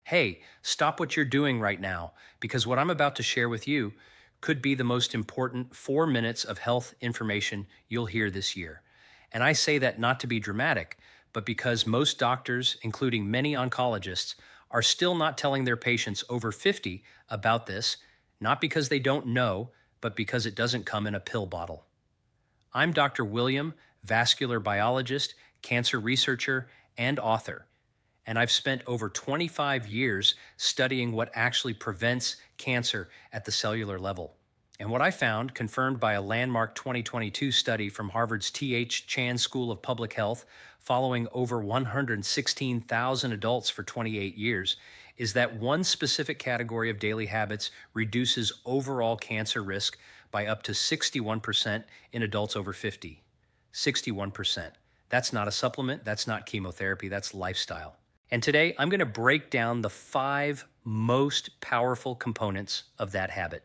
Hey, stop what you're doing right now, because what I'm about to share with you could be the most important 4 minutes of health information you'll hear this year. And I say that not to be dramatic, but because most doctors, including many oncologists, are still not telling their patients over 50 about this, not because they don't know, but because it doesn't come in a pill bottle. I'm Dr. William, vascular biologist, cancer researcher, and author. And I've spent over 25 years studying what actually prevents cancer at the cellular level. And what I found, confirmed by a landmark 2022 study from Harvard's T.H. Chan School of Public Health, following over 116,000 adults for 28 years, is that one specific category of daily habits reduces overall cancer risk by up to 61% in adults over 50. 61%. That's not a supplement, that's not chemotherapy, that's lifestyle. And today I'm going to break down the 5 most powerful components of that habit,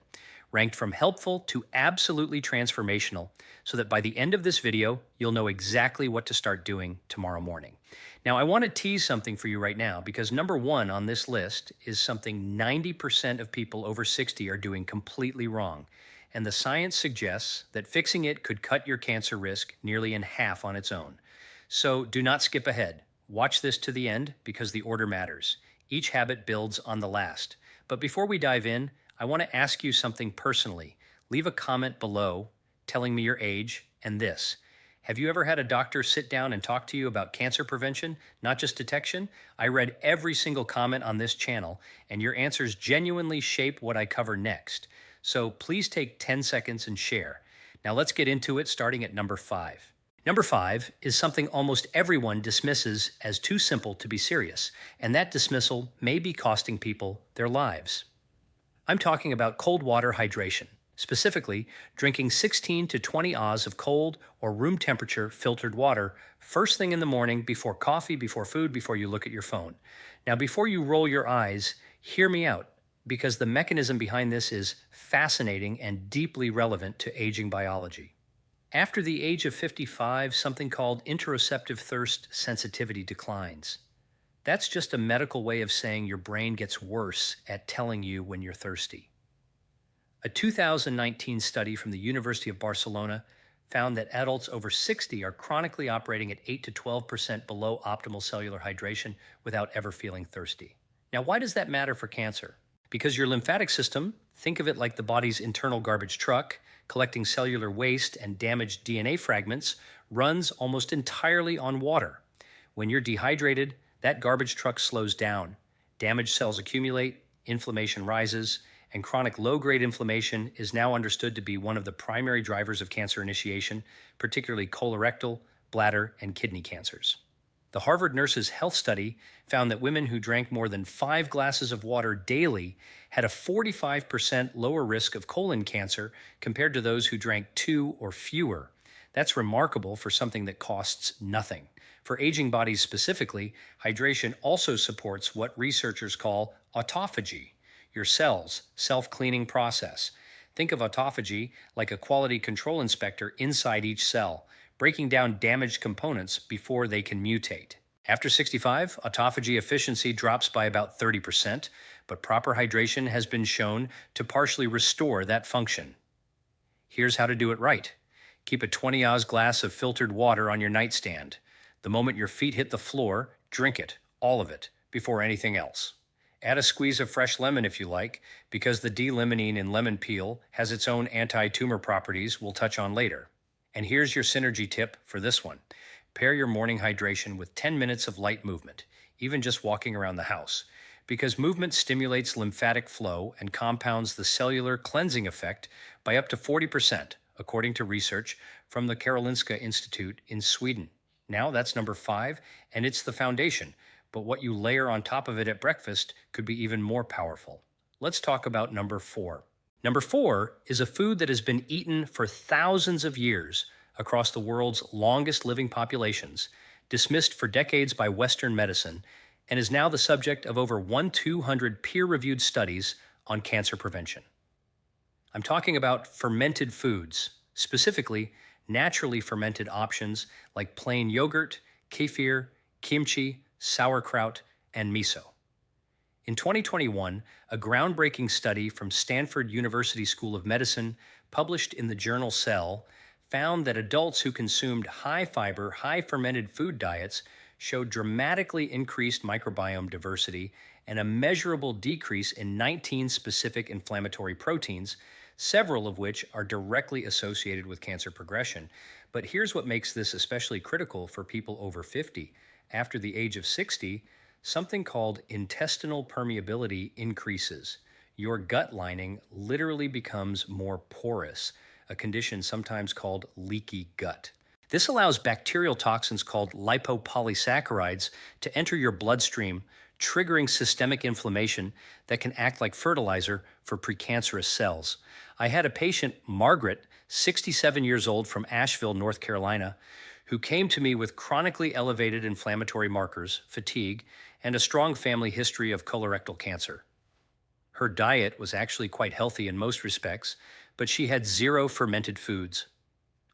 ranked from helpful to absolutely transformational, so that by the end of this video, you'll know exactly what to start doing tomorrow morning. Now, I want to tease something for you right now, because number 1 on this list is something 90% of people over 60 are doing completely wrong. And the science suggests that fixing it could cut your cancer risk nearly in half on its own. So do not skip ahead. Watch this to the end, because the order matters. Each habit builds on the last. But before we dive in, I want to ask you something personally. Leave a comment below telling me your age and this. Have you ever had a doctor sit down and talk to you about cancer prevention, not just detection? I read every single comment on this channel, and your answers genuinely shape what I cover next. So please take 10 seconds and share. Now let's get into it, starting at number 5. Number 5 is something almost everyone dismisses as too simple to be serious, and that dismissal may be costing people their lives. I'm talking about cold water hydration, specifically drinking 16 to 20 Oz of cold or room temperature filtered water first thing in the morning, before coffee, before food, before you look at your phone. Now, before you roll your eyes, hear me out, because the mechanism behind this is fascinating and deeply relevant to aging biology. After the age of 55, something called interoceptive thirst sensitivity declines. That's just a medical way of saying your brain gets worse at telling you when you're thirsty. A 2019 study from the University of Barcelona found that adults over 60 are chronically operating at 8 to 12% below optimal cellular hydration without ever feeling thirsty. Now, why does that matter for cancer? Because your lymphatic system, think of it like the body's internal garbage truck, collecting cellular waste and damaged DNA fragments, runs almost entirely on water. When you're dehydrated, that garbage truck slows down. Damaged cells accumulate, inflammation rises, and chronic low-grade inflammation is now understood to be one of the primary drivers of cancer initiation, particularly colorectal, bladder, and kidney cancers. The Harvard Nurses' Health Study found that women who drank more than 5 glasses of water daily had a 45% lower risk of colon cancer compared to those who drank 2 or fewer. That's remarkable for something that costs nothing. For aging bodies specifically, hydration also supports what researchers call autophagy, your cell's self-cleaning process. Think of autophagy like a quality control inspector inside each cell, breaking down damaged components before they can mutate. After 65, autophagy efficiency drops by about 30%, but proper hydration has been shown to partially restore that function. Here's how to do it right. Keep a 20 Oz glass of filtered water on your nightstand. The moment your feet hit the floor, drink it, all of it, before anything else. Add a squeeze of fresh lemon if you like, because the D-limonene in lemon peel has its own anti-tumor properties we'll touch on later. And here's your synergy tip for this one. Pair your morning hydration with 10 minutes of light movement, even just walking around the house, because movement stimulates lymphatic flow and compounds the cellular cleansing effect by up to 40%, according to research from the Karolinska Institute in Sweden. Now that's number 5, and it's the foundation, but what you layer on top of it at breakfast could be even more powerful. Let's talk about number 4. Number 4 is a food that has been eaten for thousands of years across the world's longest living populations, dismissed for decades by Western medicine, and is now the subject of over 200 peer-reviewed studies on cancer prevention. I'm talking about fermented foods, specifically naturally fermented options like plain yogurt, kefir, kimchi, sauerkraut, and miso. In 2021, a groundbreaking study from Stanford University School of Medicine, published in the journal Cell, found that adults who consumed high fiber, high fermented food diets showed dramatically increased microbiome diversity and a measurable decrease in 19 specific inflammatory proteins, several of which are directly associated with cancer progression. But here's what makes this especially critical for people over 50. After the age of 60, something called intestinal permeability increases. Your gut lining literally becomes more porous, a condition sometimes called leaky gut. This allows bacterial toxins called lipopolysaccharides to enter your bloodstream, triggering systemic inflammation that can act like fertilizer for precancerous cells. I had a patient, Margaret, 67 years old from Asheville, North Carolina, who came to me with chronically elevated inflammatory markers, fatigue, and a strong family history of colorectal cancer. Her diet was actually quite healthy in most respects, but she had 0 fermented foods.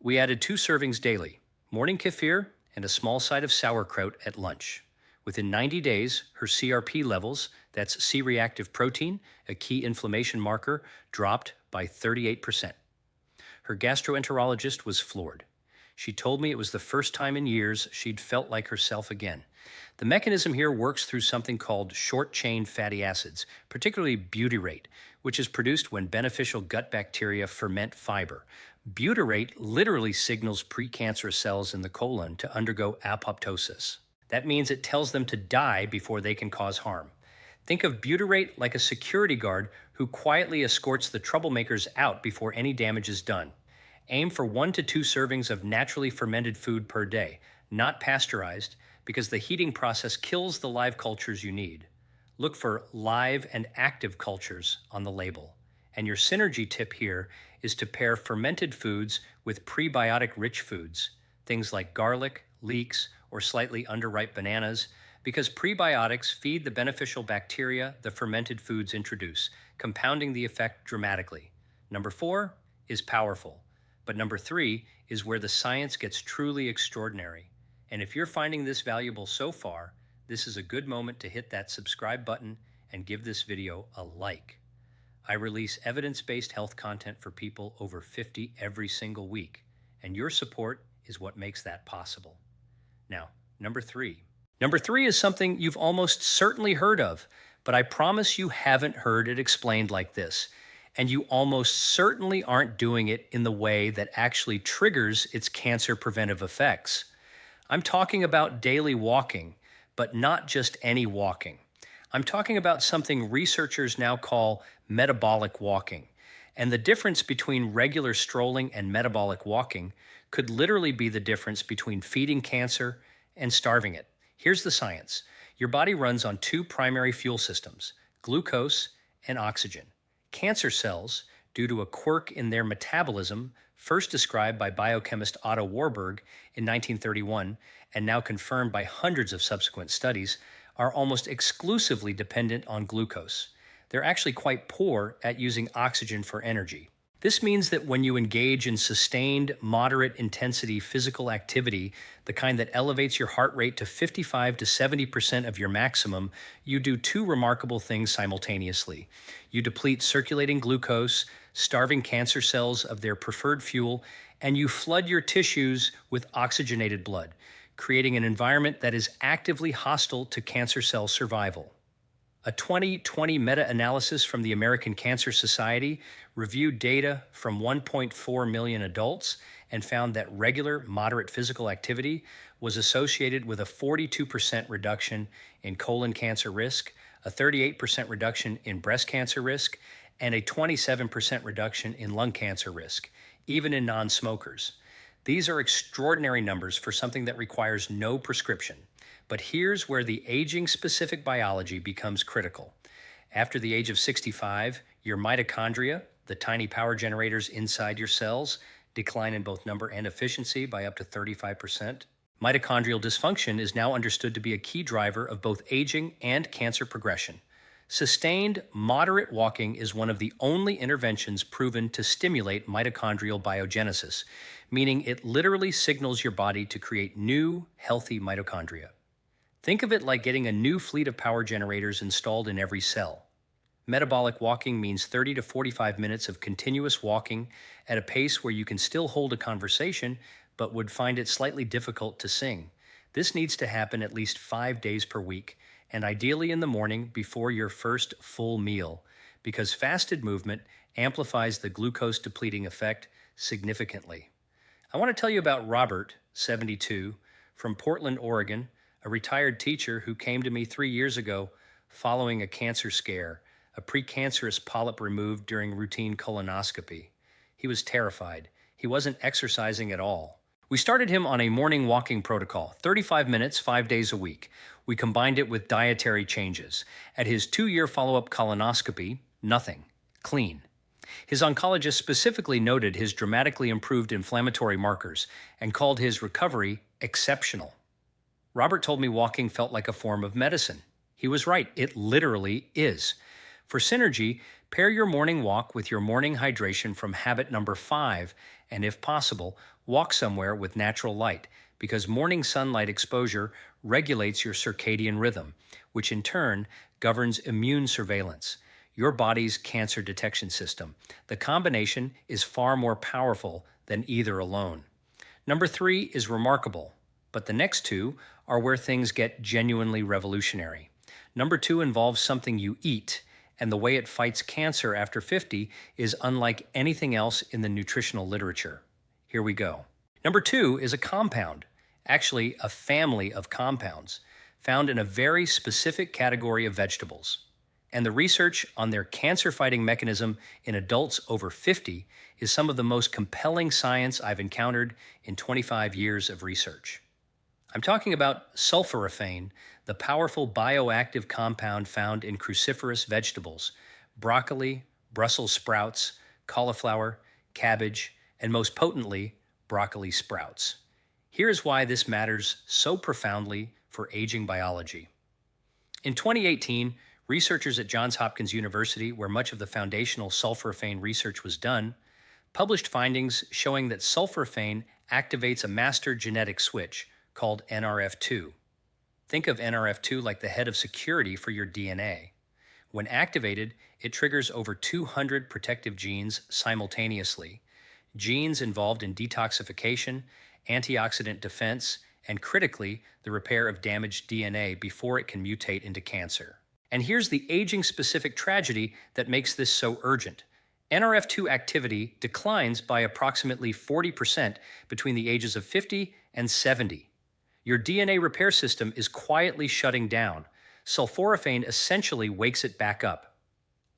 We added 2 servings daily, morning kefir and a small side of sauerkraut at lunch. Within 90 days, her CRP levels, that's C-reactive protein, a key inflammation marker, dropped by 38%. Her gastroenterologist was floored. She told me it was the first time in years she'd felt like herself again. The mechanism here works through something called short-chain fatty acids, particularly butyrate, which is produced when beneficial gut bacteria ferment fiber. Butyrate literally signals precancerous cells in the colon to undergo apoptosis. That means it tells them to die before they can cause harm. Think of butyrate like a security guard who quietly escorts the troublemakers out before any damage is done. Aim for 1 to 2 servings of naturally fermented food per day, not pasteurized, because the heating process kills the live cultures you need. Look for live and active cultures on the label. And your synergy tip here is to pair fermented foods with prebiotic-rich foods, things like garlic, leeks, or slightly underripe bananas, because prebiotics feed the beneficial bacteria the fermented foods introduce, compounding the effect dramatically. Number 4 is powerful. But number 3 is where the science gets truly extraordinary. And if you're finding this valuable so far, this is a good moment to hit that subscribe button and give this video a like. I release evidence-based health content for people over 50 every single week, and your support is what makes that possible. Now, number 3. Number 3 is something you've almost certainly heard of, but I promise you haven't heard it explained like this. And you almost certainly aren't doing it in the way that actually triggers its cancer preventive effects. I'm talking about daily walking, but not just any walking. I'm talking about something researchers now call metabolic walking. And the difference between regular strolling and metabolic walking could literally be the difference between feeding cancer and starving it. Here's the science. Your body runs on 2 primary fuel systems, glucose and oxygen. Cancer cells, due to a quirk in their metabolism, first described by biochemist Otto Warburg in 1931 and now confirmed by hundreds of subsequent studies, are almost exclusively dependent on glucose. They're actually quite poor at using oxygen for energy. This means that when you engage in sustained, moderate intensity physical activity, the kind that elevates your heart rate to 55 to 70% of your maximum, you do 2 remarkable things simultaneously. You deplete circulating glucose, starving cancer cells of their preferred fuel, and you flood your tissues with oxygenated blood, creating an environment that is actively hostile to cancer cell survival. A 2020 meta-analysis from the American Cancer Society reviewed data from 1.4 million adults and found that regular, moderate physical activity was associated with a 42% reduction in colon cancer risk, a 38% reduction in breast cancer risk, and a 27% reduction in lung cancer risk, even in non-smokers. These are extraordinary numbers for something that requires no prescription. But here's where the aging-specific biology becomes critical. After the age of 65, your mitochondria, the tiny power generators inside your cells, decline in both number and efficiency by up to 35%. Mitochondrial dysfunction is now understood to be a key driver of both aging and cancer progression. Sustained, moderate walking is one of the only interventions proven to stimulate mitochondrial biogenesis, meaning it literally signals your body to create new, healthy mitochondria. Think of it like getting a new fleet of power generators installed in every cell. Metabolic walking means 30 to 45 minutes of continuous walking at a pace where you can still hold a conversation, but would find it slightly difficult to sing. This needs to happen at least 5 days per week, and ideally in the morning before your first full meal, because fasted movement amplifies the glucose depleting effect significantly. I want to tell you about Robert, 72, from Portland, Oregon, a retired teacher who came to me 3 years ago following a cancer scare, a precancerous polyp removed during routine colonoscopy. He was terrified. He wasn't exercising at all. We started him on a morning walking protocol, 35 minutes, 5 days a week. We combined it with dietary changes. At his 2-year follow-up colonoscopy, nothing. Clean. His oncologist specifically noted his dramatically improved inflammatory markers and called his recovery exceptional. Robert told me walking felt like a form of medicine. He was right. It literally is. For synergy, pair your morning walk with your morning hydration from habit number 5, and if possible, walk somewhere with natural light, because morning sunlight exposure regulates your circadian rhythm, which in turn governs immune surveillance, your body's cancer detection system. The combination is far more powerful than either alone. Number 3 is remarkable, but the next 2 are where things get genuinely revolutionary. Number 2 involves something you eat, and the way it fights cancer after 50 is unlike anything else in the nutritional literature. Here we go. Number 2 is a compound, actually a family of compounds, found in a very specific category of vegetables. And the research on their cancer-fighting mechanism in adults over 50 is some of the most compelling science I've encountered in 25 years of research. I'm talking about sulforaphane, the powerful bioactive compound found in cruciferous vegetables, broccoli, Brussels sprouts, cauliflower, cabbage, and most potently, broccoli sprouts. Here's why this matters so profoundly for aging biology. In 2018, researchers at Johns Hopkins University, where much of the foundational sulforaphane research was done, published findings showing that sulforaphane activates a master genetic switch called NRF2. Think of NRF2 like the head of security for your DNA. When activated, it triggers over 200 protective genes simultaneously, genes involved in detoxification, antioxidant defense, and critically, the repair of damaged DNA before it can mutate into cancer. And here's the aging-specific tragedy that makes this so urgent. NRF2 activity declines by approximately 40% between the ages of 50 and 70. Your DNA repair system is quietly shutting down. Sulforaphane essentially wakes it back up.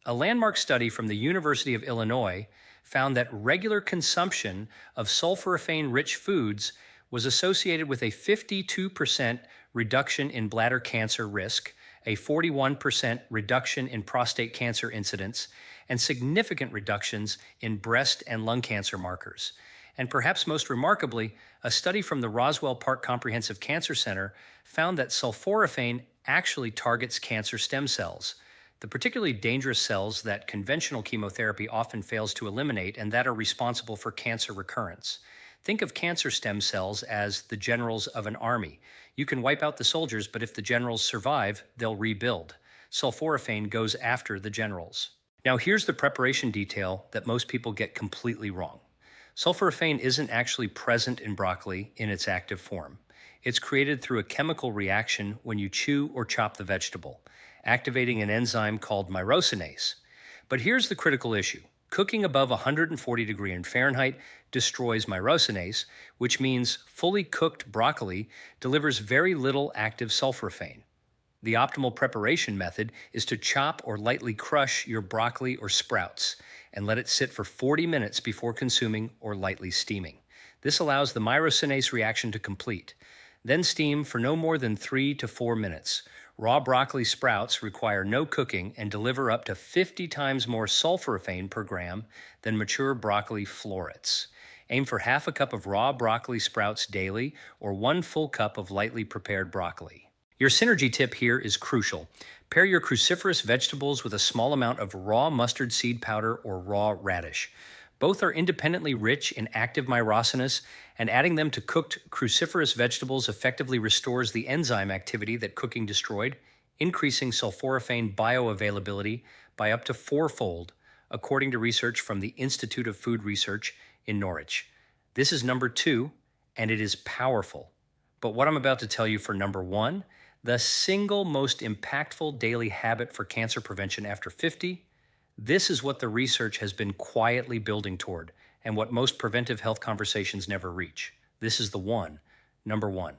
A landmark study from the University of Illinois found that regular consumption of sulforaphane-rich foods was associated with a 52% reduction in bladder cancer risk, a 41% reduction in prostate cancer incidence, and significant reductions in breast and lung cancer markers. And perhaps most remarkably, a study from the Roswell Park Comprehensive Cancer Center found that sulforaphane actually targets cancer stem cells, the particularly dangerous cells that conventional chemotherapy often fails to eliminate and that are responsible for cancer recurrence. Think of cancer stem cells as the generals of an army. You can wipe out the soldiers, but if the generals survive, they'll rebuild. Sulforaphane goes after the generals. Now here's the preparation detail that most people get completely wrong. Sulforaphane isn't actually present in broccoli in its active form. It's created through a chemical reaction when you chew or chop the vegetable, activating an enzyme called myrosinase. But here's the critical issue. Cooking above 140 degrees Fahrenheit destroys myrosinase, which means fully cooked broccoli delivers very little active sulforaphane. The optimal preparation method is to chop or lightly crush your broccoli or sprouts and let it sit for 40 minutes before consuming or lightly steaming. This allows the myrosinase reaction to complete. Then steam for no more than 3 to 4 minutes. Raw broccoli sprouts require no cooking and deliver up to 50 times more sulforaphane per gram than mature broccoli florets. Aim for half a cup of raw broccoli sprouts daily or 1 full cup of lightly prepared broccoli. Your synergy tip here is crucial. Pair your cruciferous vegetables with a small amount of raw mustard seed powder or raw radish. Both are independently rich in active myrosinase, and adding them to cooked cruciferous vegetables effectively restores the enzyme activity that cooking destroyed, increasing sulforaphane bioavailability by up to fourfold, according to research from the Institute of Food Research in Norwich. This is number 2, and it is powerful. But what I'm about to tell you for number 1, the single most impactful daily habit for cancer prevention after 50, this is what the research has been quietly building toward, and what most preventive health conversations never reach. This is the one. Number 1.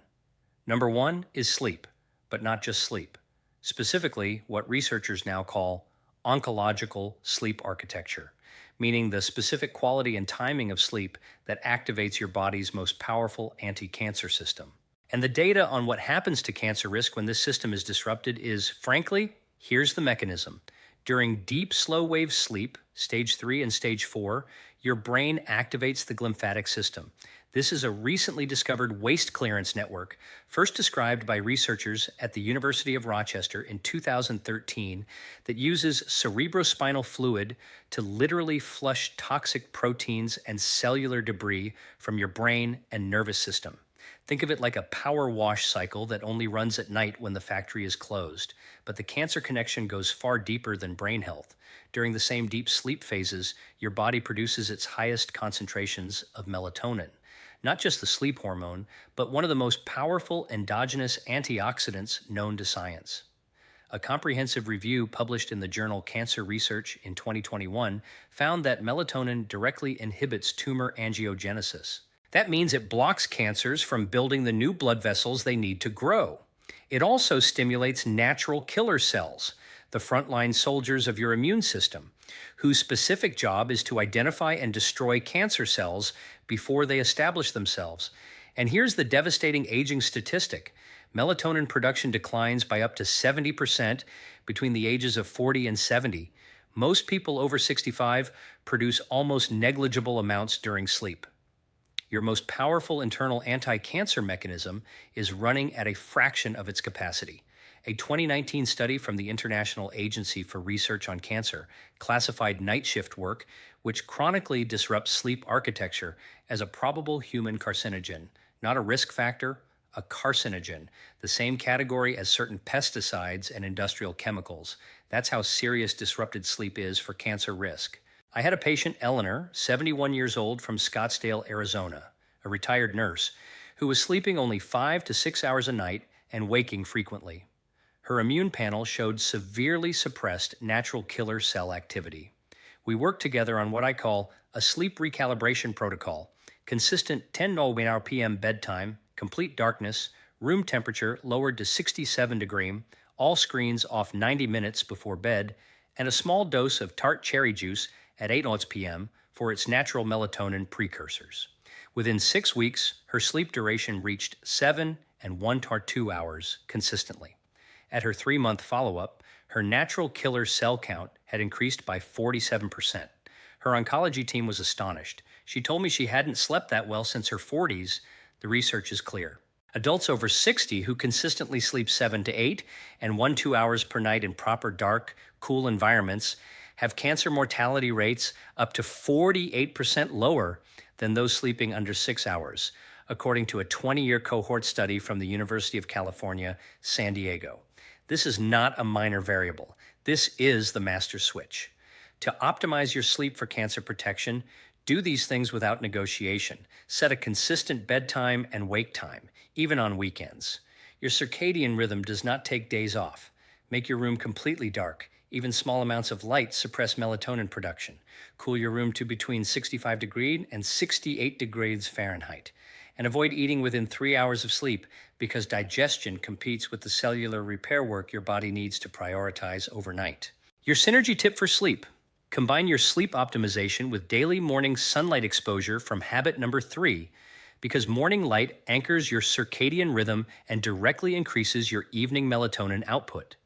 Number 1 is sleep, but not just sleep. Specifically, what researchers now call oncological sleep architecture, meaning the specific quality and timing of sleep that activates your body's most powerful anti-cancer system. And the data on what happens to cancer risk when this system is disrupted is, frankly, here's the mechanism. During deep slow wave sleep, stage 3 and stage 4, your brain activates the glymphatic system. This is a recently discovered waste clearance network, first described by researchers at the University of Rochester in 2013, that uses cerebrospinal fluid to literally flush toxic proteins and cellular debris from your brain and nervous system. Think of it like a power wash cycle that only runs at night when the factory is closed. But the cancer connection goes far deeper than brain health. During the same deep sleep phases, your body produces its highest concentrations of melatonin. Not just the sleep hormone, but one of the most powerful endogenous antioxidants known to science. A comprehensive review published in the journal Cancer Research in 2021 found that melatonin directly inhibits tumor angiogenesis. That means it blocks cancers from building the new blood vessels they need to grow. It also stimulates natural killer cells, the frontline soldiers of your immune system, whose specific job is to identify and destroy cancer cells before they establish themselves. And here's the devastating aging statistic. Melatonin production declines by up to 70% between the ages of 40 and 70. Most people over 65 produce almost negligible amounts during sleep. Your most powerful internal anti-cancer mechanism is running at a fraction of its capacity. A 2019 study from the International Agency for Research on Cancer classified night shift work, which chronically disrupts sleep architecture, as a probable human carcinogen, not a risk factor, a carcinogen, the same category as certain pesticides and industrial chemicals. That's how serious disrupted sleep is for cancer risk. I had a patient, Eleanor, 71 years old, from Scottsdale, Arizona, a retired nurse, who was sleeping only 5 to 6 hours a night and waking frequently. Her immune panel showed severely suppressed natural killer cell activity. We worked together on what I call a sleep recalibration protocol, consistent 10:09 p.m. bedtime, complete darkness, room temperature lowered to 67 degrees, all screens off 90 minutes before bed, and a small dose of tart cherry juice at 8:00 p.m. for its natural melatonin precursors. Within 6 weeks, her sleep duration reached 7 and 1-2 hours consistently. At her 3-month follow-up, her natural killer cell count had increased by 47%. Her oncology team was astonished. She told me she hadn't slept that well since her 40s. The research is clear. Adults over 60 who consistently sleep 7 to 8 and 1-2 hours per night in proper dark, cool environments have cancer mortality rates up to 48% lower than those sleeping under 6 hours, according to a 20-year cohort study from the University of California, San Diego. This is not a minor variable. This is the master switch. To optimize your sleep for cancer protection, do these things without negotiation. Set a consistent bedtime and wake time, even on weekends. Your circadian rhythm does not take days off. Make your room completely dark. Even small amounts of light suppress melatonin production. Cool your room to between 65 degrees and 68 degrees Fahrenheit. And avoid eating within 3 hours of sleep, because digestion competes with the cellular repair work your body needs to prioritize overnight. Your synergy tip for sleep. Combine your sleep optimization with daily morning sunlight exposure from habit number 3, because morning light anchors your circadian rhythm and directly increases your evening melatonin output.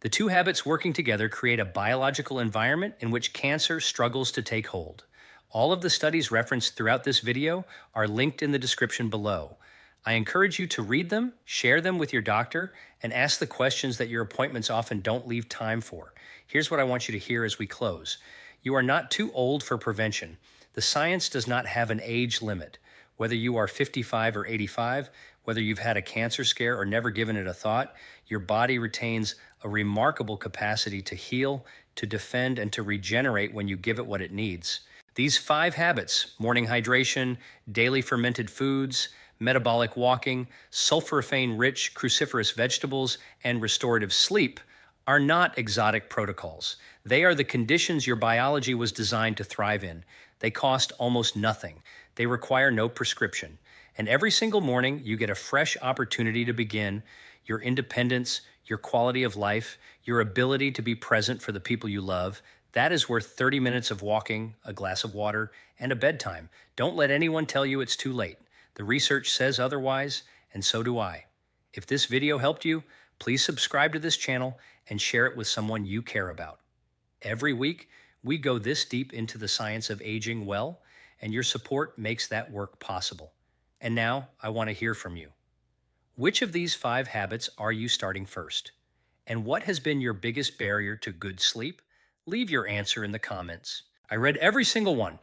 The two habits working together create a biological environment in which cancer struggles to take hold. All of the studies referenced throughout this video are linked in the description below. I encourage you to read them, share them with your doctor, and ask the questions that your appointments often don't leave time for. Here's what I want you to hear as we close. You are not too old for prevention. The science does not have an age limit. Whether you are 55 or 85, whether you've had a cancer scare or never given it a thought, your body retains a remarkable capacity to heal, to defend, and to regenerate when you give it what it needs. These 5 habits, morning hydration, daily fermented foods, metabolic walking, sulforaphane-rich cruciferous vegetables, and restorative sleep, are not exotic protocols. They are the conditions your biology was designed to thrive in. They cost almost nothing. They require no prescription. And every single morning, you get a fresh opportunity to begin your independence, your quality of life, your ability to be present for the people you love. That is worth 30 minutes of walking, a glass of water, and a bedtime. Don't let anyone tell you it's too late. The research says otherwise, and so do I. If this video helped you, please subscribe to this channel and share it with someone you care about. Every week, we go this deep into the science of aging well, and your support makes that work possible. And now, I want to hear from you. Which of these 5 habits are you starting first? And what has been your biggest barrier to good sleep? Leave your answer in the comments. I read every single one.